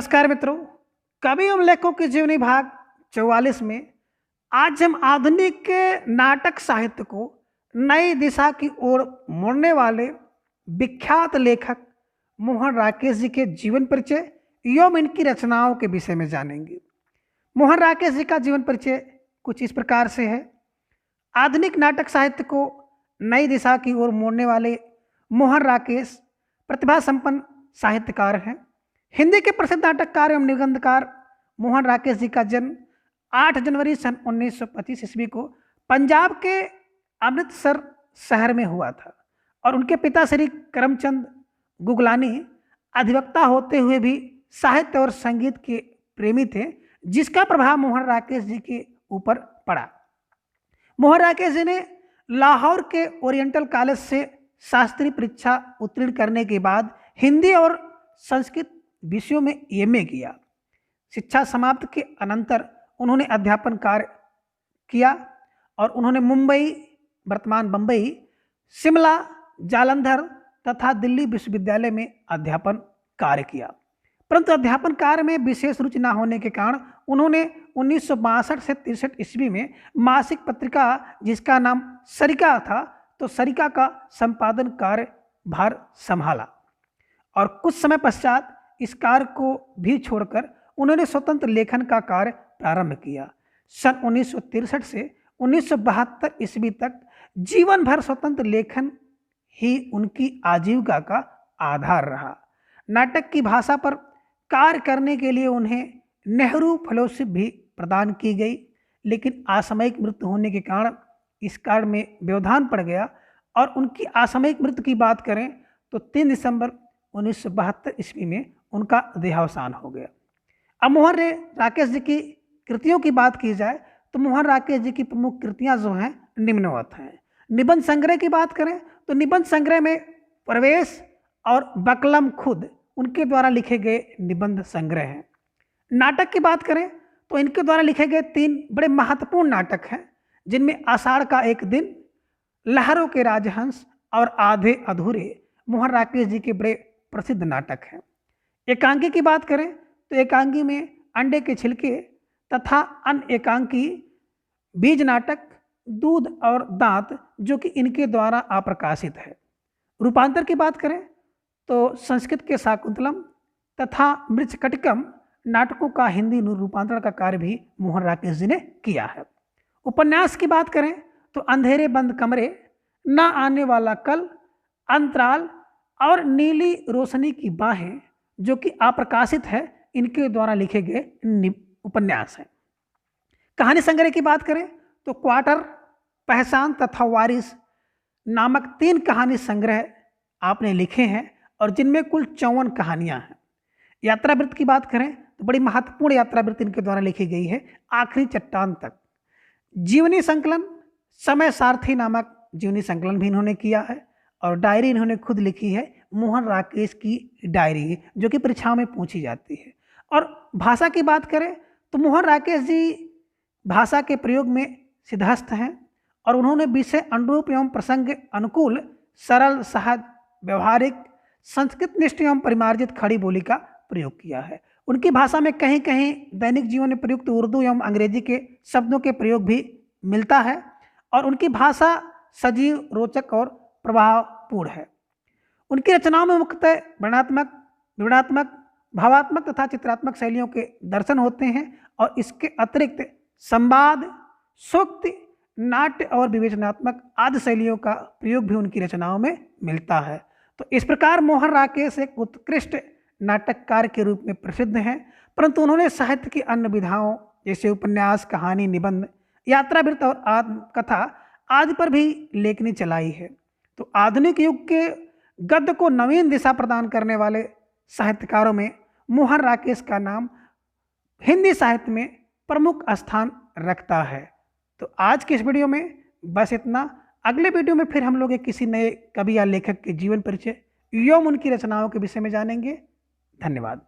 नमस्कार मित्रों, कवि एवं लेखकों की जीवनी भाग 44 में आज हम आधुनिक के नाटक साहित्य को नई दिशा की ओर मोड़ने वाले विख्यात लेखक मोहन राकेश जी के जीवन परिचय एवं इनकी रचनाओं के विषय में जानेंगे। मोहन राकेश जी का जीवन परिचय कुछ इस प्रकार से है। आधुनिक नाटक साहित्य को नई दिशा की ओर मोड़ने वाले मोहन राकेश प्रतिभा संपन्न साहित्यकार हैं। हिंदी के प्रसिद्ध नाटककार एवं निबंधकार मोहन राकेश जी का जन्म 8 जनवरी सन 1925 ईस्वी को पंजाब के अमृतसर शहर में हुआ था और उनके पिता श्री करमचंद गुगलानी अधिवक्ता होते हुए भी साहित्य और संगीत के प्रेमी थे, जिसका प्रभाव मोहन राकेश जी के ऊपर पड़ा। मोहन राकेश जी ने लाहौर के ओरिएंटल कॉलेज से शास्त्रीय परीक्षा उत्तीर्ण करने के बाद हिंदी और संस्कृत विषयों में एमए किया। शिक्षा समाप्त के अनंतर उन्होंने अध्यापन कार्य किया और उन्होंने मुंबई, वर्तमान बम्बई, शिमला, जालंधर तथा दिल्ली विश्वविद्यालय में अध्यापन कार्य किया। परंतु अध्यापन कार्य में विशेष रुचि न होने के कारण उन्होंने 1962 से 63 ईस्वी में मासिक पत्रिका जिसका नाम सरिका था, तो सरिका का संपादन कार्य भार संभाला और कुछ समय पश्चात इस कार्य को भी छोड़कर उन्होंने स्वतंत्र लेखन का कार्य प्रारंभ किया। सन 1963 से 1972 ईस्वी तक जीवन भर स्वतंत्र लेखन ही उनकी आजीविका का आधार रहा। नाटक की भाषा पर कार्य करने के लिए उन्हें नेहरू फेलोशिप भी प्रदान की गई, लेकिन असामयिक मृत्यु होने के कारण इस कार्य में व्यवधान पड़ गया और उनकी असामयिक मृत्यु की बात करें तो 3 दिसंबर 1972 ईस्वी में उनका देहावसान हो गया। अब मोहन राकेश जी की कृतियों की बात की जाए तो मोहन राकेश जी की प्रमुख कृतियां जो हैं निम्नवत हैं। निबंध संग्रह की बात करें तो निबंध संग्रह में प्रवेश और बकलम खुद उनके द्वारा लिखे गए निबंध संग्रह हैं। नाटक की बात करें तो इनके द्वारा लिखे गए 3 बड़े महत्वपूर्ण नाटक हैं, जिनमें आषाढ़ का एक दिन, लहरों के राजहंस और आधे अधूरे मोहन राकेश जी के बड़े प्रसिद्ध नाटक हैं। एकांकी की बात करें तो एकांकी में अंडे के छिलके तथा अन्य एकांकी, बीज नाटक, दूध और दांत जो कि इनके द्वारा अप्रकाशित है। रूपांतर की बात करें तो संस्कृत के शाकुंतलम तथा मृच्छकटिकम नाटकों का हिंदी रूपांतरण का कार्य भी मोहन राकेश जी ने किया है। उपन्यास की बात करें तो अंधेरे बंद कमरे, ना आने वाला कल, अंतराल और नीली रोशनी की बाहें जो कि अप्रकाशित है, इनके द्वारा लिखे गए उपन्यास हैं। कहानी संग्रह की बात करें तो क्वार्टर, पहचान तथा वारिस नामक 3 कहानी संग्रह आपने लिखे हैं और जिनमें कुल 54 कहानियां हैं। यात्रावृत्त की बात करें तो बड़ी महत्वपूर्ण यात्रावृत्त इनके द्वारा लिखी गई है, आखिरी चट्टान तक। जीवनी संकलन, समय सारथी नामक जीवनी संकलन भी इन्होंने किया है और डायरी इन्होंने खुद लिखी है, मोहन राकेश की डायरी, जो कि परीक्षाओं में पूछी जाती है। और भाषा की बात करें तो मोहन राकेश जी भाषा के प्रयोग में सिद्धहस्त हैं और उन्होंने विषय अनुरूप एवं प्रसंग अनुकूल, सरल, सहज, व्यवहारिक, संस्कृत निष्ठ एवं परिमार्जित खड़ी बोली का प्रयोग किया है। उनकी भाषा में कहीं कहीं दैनिक जीवन में प्रयुक्त उर्दू एवं अंग्रेजी के शब्दों के प्रयोग भी मिलता है और उनकी भाषा सजीव, रोचक और प्रभावपूर्ण है। उनकी रचनाओं में मुख्यतः वर्णनात्मक, विवरणात्मक, भावात्मक तथा चित्रात्मक शैलियों के दर्शन होते हैं और इसके अतिरिक्त संवाद, सूक्ति, नाट्य और विवेचनात्मक आदि शैलियों का प्रयोग भी उनकी रचनाओं में मिलता है। तो इस प्रकार मोहन राकेश एक उत्कृष्ट नाटककार के रूप में प्रसिद्ध हैं, परंतु उन्होंने साहित्य की अन्य विधाओं जैसे उपन्यास, कहानी, निबंध, यात्रावृत्त और आत्मकथा आदि पर भी लेखनी चलाई है। तो आधुनिक युग के गद्य को नवीन दिशा प्रदान करने वाले साहित्यकारों में मोहन राकेश का नाम हिंदी साहित्य में प्रमुख स्थान रखता है। तो आज के इस वीडियो में बस इतना। अगले वीडियो में फिर हम लोग किसी नए कवि या लेखक के जीवन परिचय एवं उनकी रचनाओं के विषय में जानेंगे। धन्यवाद।